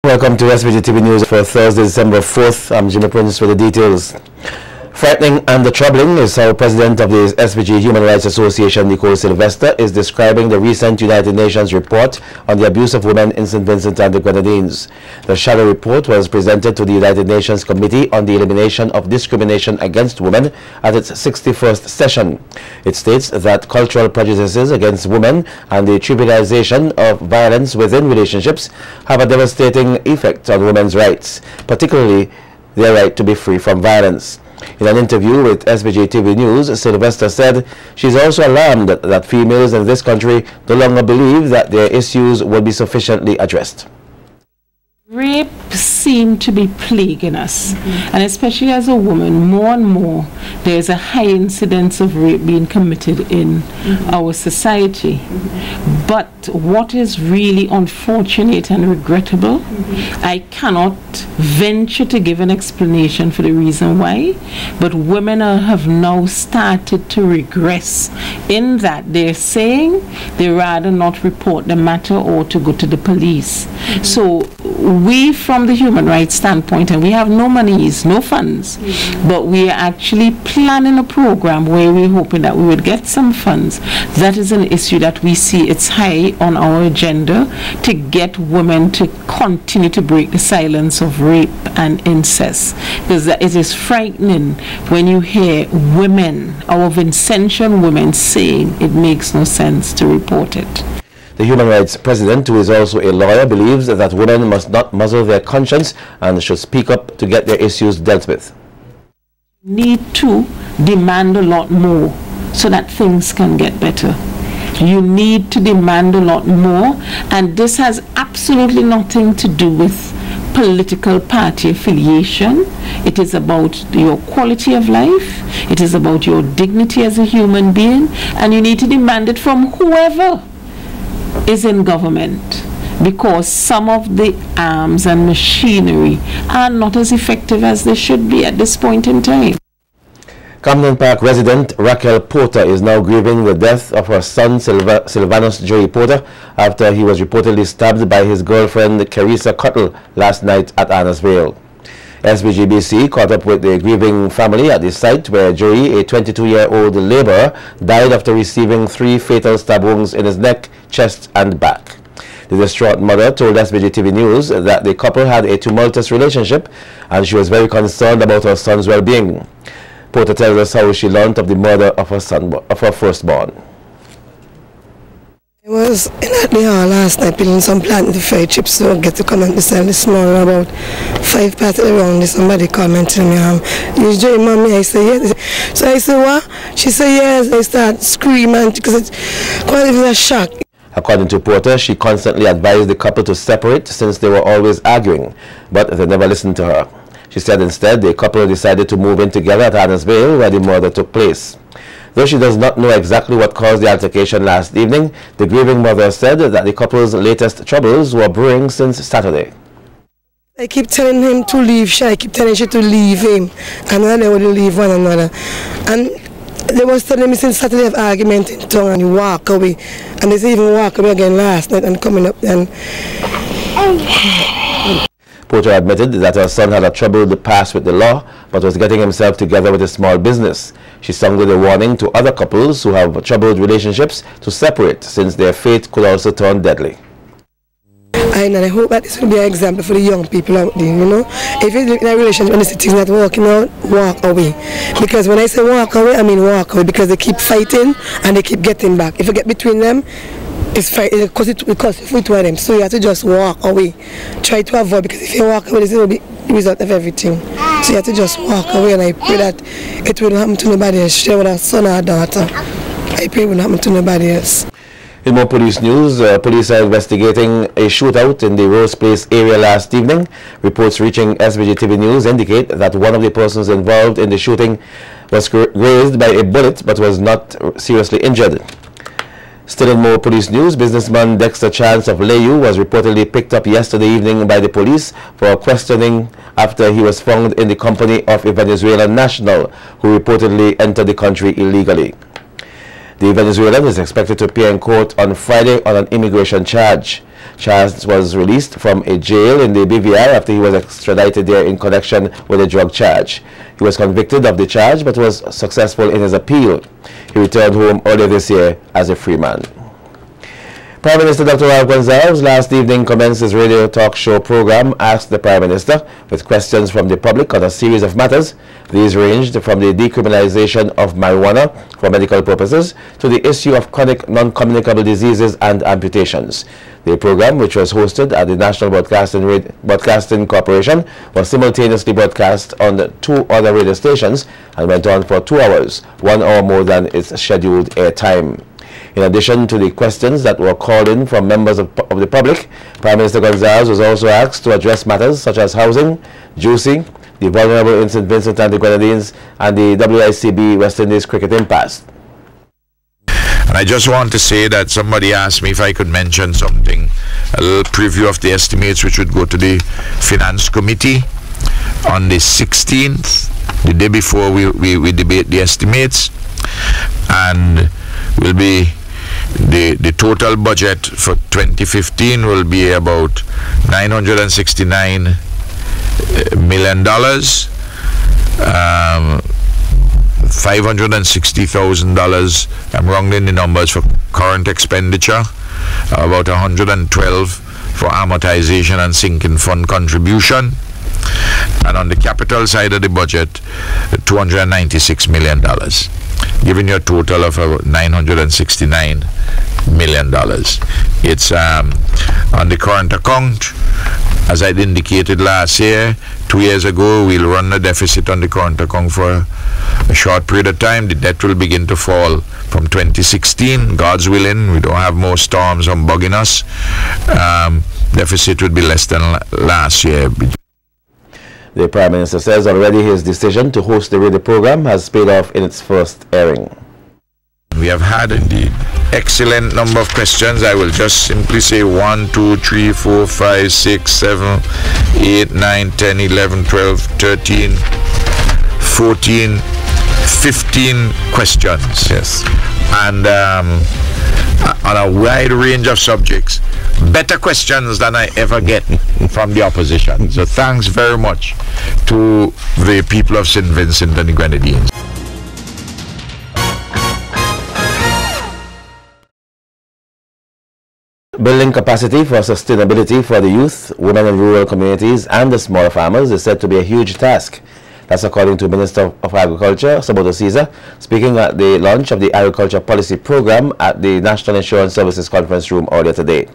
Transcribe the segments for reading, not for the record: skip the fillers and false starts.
Welcome to SBG TV News for Thursday, December 4th. I'm Jimmy Prince with the details. Frightening and troubling is how President of the SBG Human Rights Association, Nicole Sylvester, is describing the recent United Nations report on the abuse of women in St. Vincent and the Grenadines. The shadow report was presented to the United Nations Committee on the Elimination of Discrimination Against Women at its 61st session. It states that cultural prejudices against women and the trivialization of violence within relationships have a devastating effect on women's rights, particularly their right to be free from violence. In an interview with SBG TV News, Sylvester said she's also alarmed that females in this country no longer believe that their issues will be sufficiently addressed. Rape seems to be plaguing us, and especially as a woman, more and more there's a high incidence of rape being committed in our society. But what is really unfortunate and regrettable, I cannot venture to give an explanation for the reason why, but women have now started to regress in that they're saying they rather not report the matter or to go to the police. So we, from the human rights standpoint, and we have no monies, no funds, but we are actually planning a program where we're hoping that we would get some funds. That is an issue that we see it's high on our agenda, to get women to continue to break the silence of rape and incest, because it is frightening when you hear women, our Vincentian women, saying it makes no sense to report it. The Human Rights President, who is also a lawyer, believes that women must not muzzle their conscience and should speak up to get their issues dealt with. Need to demand a lot more so that things can get better. You need to demand a lot more, and this has absolutely nothing to do with political party affiliation. It is about your quality of life. It is about your dignity as a human being, and you need to demand it from whoever is in government, because some of the arms and machinery are not as effective as they should be at this point in time. Camden Park resident Raquel Porter is now grieving the death of her son Sylvanus Joey Porter after he was reportedly stabbed by his girlfriend Carissa Cuttle last night at Annesvale. SBGBC caught up with the grieving family at the site where Joey, a 22-year-old laborer, died after receiving 3 fatal stab wounds in his neck, chest and back. The distraught mother told SBG TV News that the couple had a tumultuous relationship and she was very concerned about her son's well-being. Porter tells us how she learned of the murder of her firstborn. I was in the hall last night peeling some plant the fried chips, so I get to come and sell this morning about 5 past around. Somebody come and tell me, "You join mommy?" I say yes. So I say what? She say yes. I start screaming because it's quite a shock. According to Porter, she constantly advised the couple to separate since they were always arguing, but they never listened to her. She said instead the couple decided to move in together at Annesvale where the murder took place. Though she does not know exactly what caused the altercation last evening, the grieving mother said that the couple's latest troubles were brewing since Saturday. I keep telling him to leave her, I keep telling her to leave him, and then they wouldn't leave one another. And they was telling me since Saturday of argument in town and you walk away. And they say even walk away again last night and coming up then. Porter admitted that her son had a troubled past with the law, but was getting himself together with a small business. She sounded a warning to other couples who have troubled relationships to separate, since their fate could also turn deadly. And I hope that this will be an example for the young people out there, you know. If you're in a relationship and the things not working out, walk away. Because when I say walk away, I mean walk away, because they keep fighting and they keep getting back. If you get between them, it's fight, because if we two of them, so you have to just walk away. Try to avoid, because if you walk away, this will be the result of everything. So you have to just walk away, and I pray that it wouldn't happen to nobody else. Share with our son or daughter. I pray it wouldn't happen to nobody else. In more police news, police are investigating a shootout in the Rose Place area last evening. Reports reaching SBG TV News indicate that one of the persons involved in the shooting was grazed by a bullet but was not seriously injured. Still in more police news, businessman Dexter Chance of Layu was reportedly picked up yesterday evening by the police for questioning after he was found in the company of a Venezuelan national who reportedly entered the country illegally. The Venezuelan is expected to appear in court on Friday on an immigration charge. Charles was released from a jail in the BVI after he was extradited there in connection with a drug charge. He was convicted of the charge but was successful in his appeal. He returned home earlier this year as a free man. Prime Minister Dr. Ralph Gonsalves last evening commenced his radio talk show program Ask the Prime Minister with questions from the public on a series of matters. These ranged from the decriminalization of marijuana for medical purposes to the issue of chronic non-communicable diseases and amputations. The program, which was hosted at the National Broadcasting Corporation, was simultaneously broadcast on 2 other radio stations and went on for 2 hours, 1 hour more than its scheduled airtime. In addition to the questions that were called in from members of the public, Prime Minister Gonsalves was also asked to address matters such as housing, juicing, the vulnerable in St. Vincent and the Grenadines, and the WICB West Indies cricket impasse. And I just want to say that somebody asked me if I could mention something, a little preview of the estimates which would go to the Finance Committee on the 16th, the day before we debate the estimates, and will be the total budget for 2015 will be about $969 million, $560,000, I'm rounding the numbers, for current expenditure, about 112 for amortization and sinking fund contribution, and on the capital side of the budget, $296 million, giving you a total of $969 million. It's on the current account, as I indicated last year. 2 years ago, we'll run a deficit on the current account for a short period of time. The debt will begin to fall from 2016. God's willing, we don't have more storms bugging us. Deficit would be less than last year. The Prime Minister says already his decision to host the radio program has paid off in its first airing. We have had indeed excellent number of questions. I will just simply say 1, 2, 3, 4, 5, 6, 7, 8, 9, 10, 11, 12, 13, 14, 15 questions. Yes. And on a wide range of subjects. Better questions than I ever get from the opposition. So thanks very much to the people of St. Vincent and the Grenadines. Building capacity for sustainability for the youth, women in rural communities and the smaller farmers is said to be a huge task. That's according to Minister of Agriculture, Saboto Caesar, speaking at the launch of the Agriculture Policy Program at the National Insurance Services Conference Room earlier today.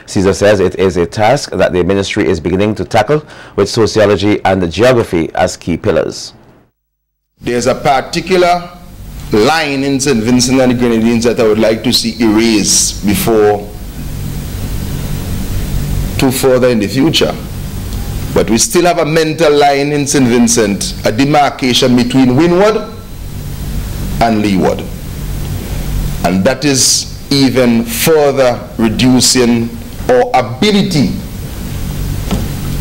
Caesar says it is a task that the ministry is beginning to tackle with sociology and geography as key pillars. There's a particular line in St. Vincent and the Grenadines that I would like to see erased before too further in the future. But we still have a mental line in St. Vincent, a demarcation between windward and leeward. And that is even further reducing our ability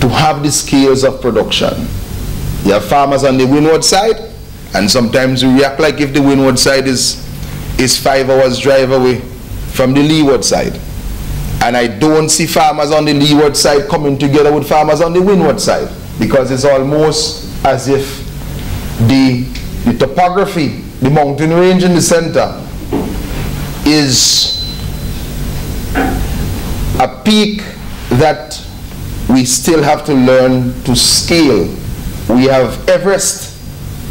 to have the scales of production. You have farmers on the windward side, and sometimes we react like if the windward side is 5 hours drive away from the leeward side. And I don't see farmers on the leeward side coming together with farmers on the windward side, because it's almost as if the topography, the mountain range in the center, is a peak that we still have to learn to scale. We have Everest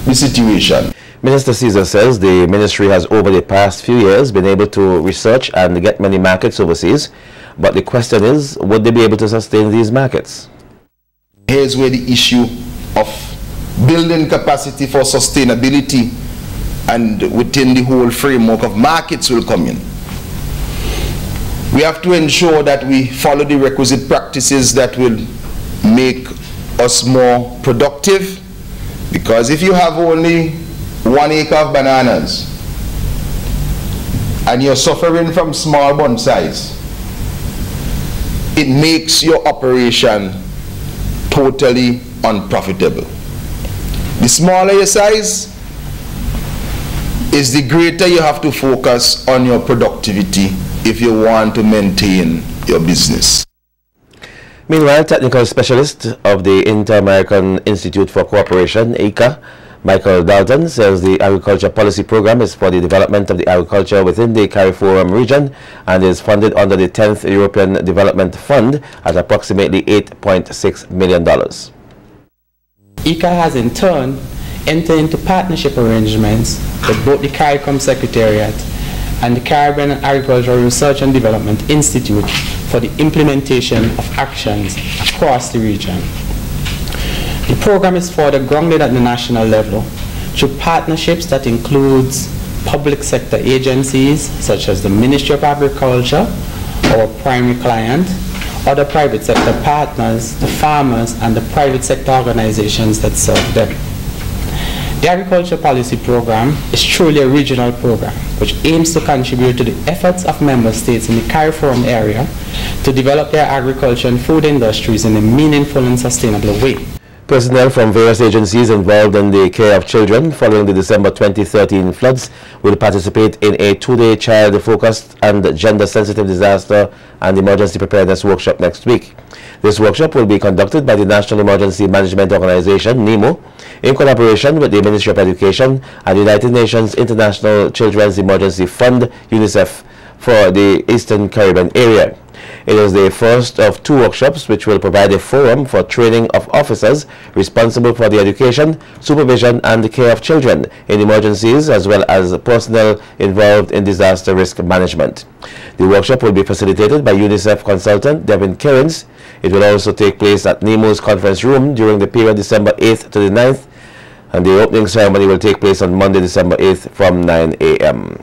the situation. Minister Caesar says the ministry has over the past few years been able to research and get many markets overseas, but the question is, would they be able to sustain these markets? Here's where the issue of building capacity for sustainability and within the whole framework of markets will come in. We have to ensure that we follow the requisite practices that will make us more productive, because if you have only 1 acre of bananas and you're suffering from small bun size, it makes your operation totally unprofitable. The smaller your size, is the greater you have to focus on your productivity if you want to maintain your business. Meanwhile, technical specialist of the Inter-American Institute for Cooperation, ICA, Michael Dalton, says the agriculture policy program is for the development of the agriculture within the CARIFORUM region and is funded under the 10th European Development Fund at approximately $8.6 million. ICA has in turn entered into partnership arrangements with both the CARICOM Secretariat and the Caribbean Agricultural Research and Development Institute for the implementation of actions across the region. The program is further grounded at the national level through partnerships that includes public sector agencies such as the Ministry of Agriculture, our primary client, other private sector partners, the farmers, and the private sector organizations that serve them. The Agriculture Policy Program is truly a regional program which aims to contribute to the efforts of member states in the CARIFORUM area to develop their agriculture and food industries in a meaningful and sustainable way. Personnel from various agencies involved in the care of children following the December 2013 floods will participate in a two-day child-focused and gender-sensitive disaster and emergency preparedness workshop next week. This workshop will be conducted by the National Emergency Management Organization, NEMO, in collaboration with the Ministry of Education and United Nations International Children's Emergency Fund, UNICEF, for the Eastern Caribbean area. It is the first of two workshops which will provide a forum for training of officers responsible for the education, supervision and the care of children in emergencies as well as personnel involved in disaster risk management. The workshop will be facilitated by UNICEF consultant Devin Kerins. It will also take place at NEMO's conference room during the period December 8th to the 9th, and the opening ceremony will take place on Monday, December 8th from 9 a.m.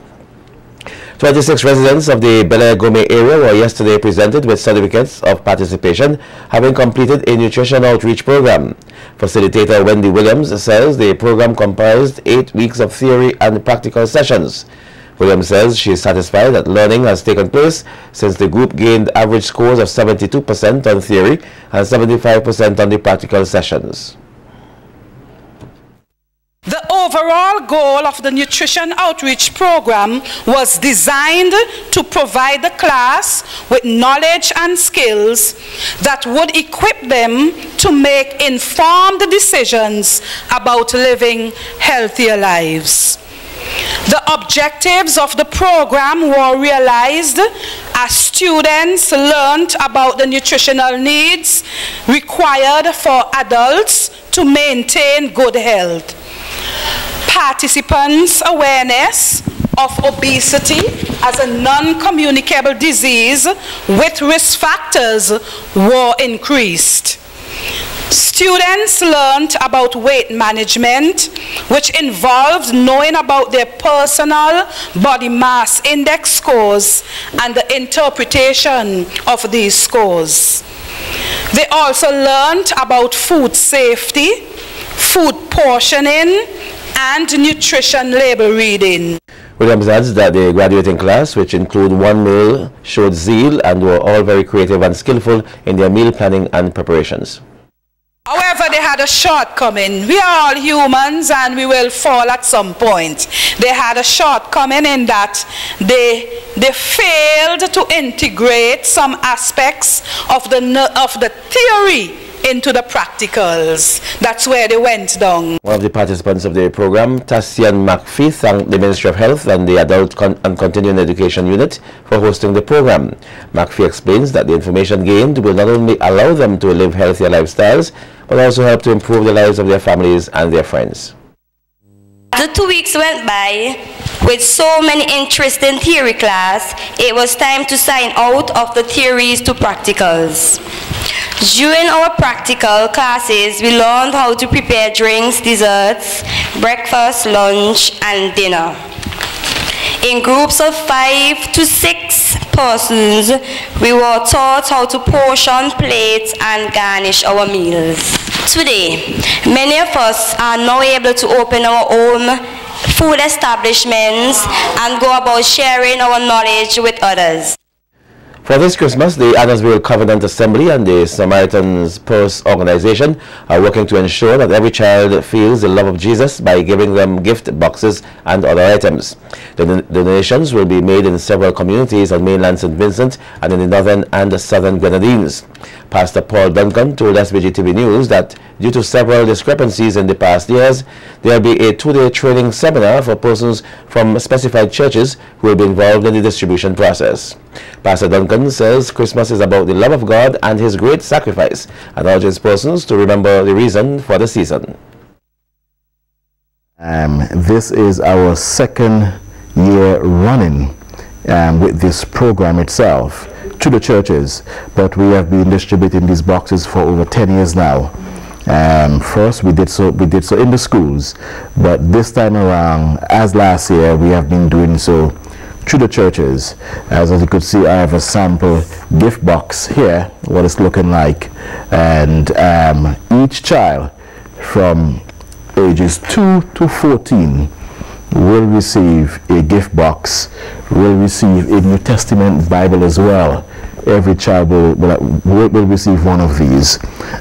26 residents of the Bel-Air Gourmet area were yesterday presented with certificates of participation having completed a nutrition outreach program. Facilitator Wendy Williams says the program comprised 8 weeks of theory and practical sessions. Williams says she is satisfied that learning has taken place since the group gained average scores of 72% on theory and 75% on the practical sessions. The overall goal of the Nutrition Outreach Program was designed to provide the class with knowledge and skills that would equip them to make informed decisions about living healthier lives. The objectives of the program were realized as students learned about the nutritional needs required for adults to maintain good health. Participants' awareness of obesity as a non-communicable disease with risk factors were increased. Students learned about weight management, which involved knowing about their personal body mass index scores and the interpretation of these scores. They also learned about food safety, food portioning, and nutrition label reading. Williams adds that the graduating class, which include one meal, showed zeal and were all very creative and skillful in their meal planning and preparations. However, they had a shortcoming. We are all humans and we will fall at some point. They had a shortcoming in that they failed to integrate some aspects of the theory into the practicals. That's where they went down. One of the participants of the program, Tassian McPhee, thanked the Ministry of Health and the Adult and Continuing Education Unit for hosting the program. McPhee explains that the information gained will not only allow them to live healthier lifestyles, but also help to improve the lives of their families and their friends. The 2 weeks went by with so many interesting theory class, it was time to sign out of the theories to practicals. During our practical classes, we learned how to prepare drinks, desserts, breakfast, lunch, and dinner. In groups of 5 to 6 persons, we were taught how to portion, plate, and garnish our meals. Today, many of us are now able to open our own food establishments and go about sharing our knowledge with others. For this Christmas, the Adamsville Covenant Assembly and the Samaritan's Purse organization are working to ensure that every child feels the love of Jesus by giving them gift boxes and other items. The donations will be made in several communities on mainland St. Vincent and in the northern and southern Grenadines. Pastor Paul Duncan told SBG TV News that due to several discrepancies in the past years, there will be a 2-day training seminar for persons from specified churches who will be involved in the distribution process. Pastor Duncan says Christmas is about the love of God and his great sacrifice, and urges persons to remember the reason for the season. This is our second year running with this program itself to the churches, but we have been distributing these boxes for over 10 years now. First we did so in the schools, but this time around, as last year, we have been doing so to the churches. As you could see, I have a sample gift box here, what it's looking like, and each child from ages 2 to 14 will receive a gift box, will receive a New Testament Bible as well. Every child will receive one of these,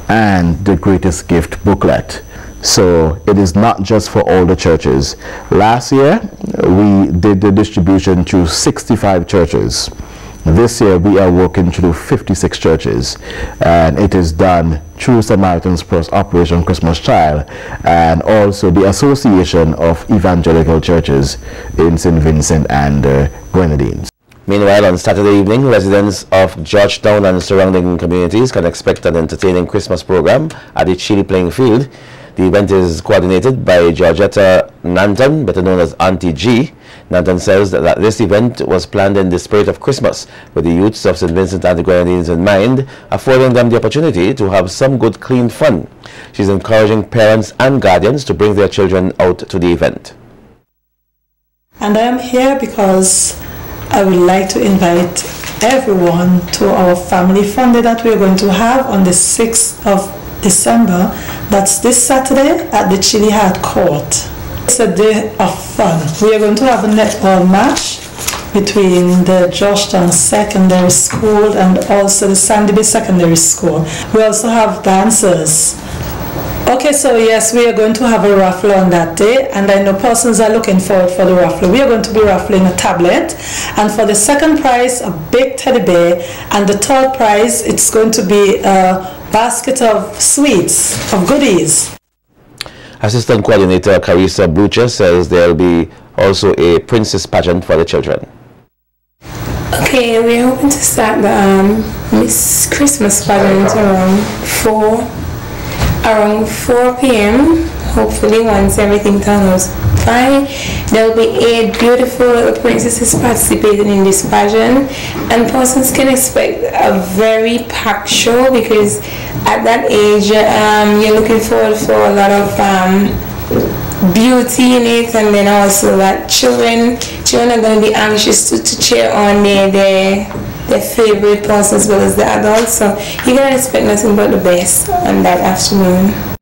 and the greatest gift booklet. So it is not just for all the churches. Last year we did the distribution to 65 churches. This year we are working through 56 churches, and it is done through Samaritan's Purse Operation Christmas Child and also the Association of Evangelical Churches in St. Vincent and Grenadines. Meanwhile, on Saturday evening, residents of Georgetown and surrounding communities can expect an entertaining Christmas program at the Chile Playing Field. The event is coordinated by Georgetta Nanton, better known as Auntie G. Nanton says that this event was planned in the spirit of Christmas, with the youths of St. Vincent and the Grenadines in mind, affording them the opportunity to have some good, clean fun. She's encouraging parents and guardians to bring their children out to the event. And I am here because I would like to invite everyone to our family fun day that we are going to have on the 6th of December. That's this Saturday at the Chile Heart Court. It's a day of fun. We are going to have a netball match between the Georgetown Secondary School and also the Sandy Bay Secondary School. We also have dancers. Okay, so yes, we are going to have a raffle on that day, and I know persons are looking forward for the raffle. We are going to be raffling a tablet, and for the second prize, a big teddy bear, and the third prize, it's going to be a basket of sweets, of goodies. Assistant Coordinator Carissa Blucher says there will be also a princess pageant for the children. Okay, we're hoping to start the Miss Christmas pageant around 4 p.m. Hopefully, once everything turns fine, there will be 8 beautiful little princesses participating in this pageant, and persons can expect a very packed show because at that age you're looking forward for a lot of beauty in it, and then also that children are going to be anxious to cheer on their favorite person as well as the adults, so you can expect nothing but the best on that afternoon.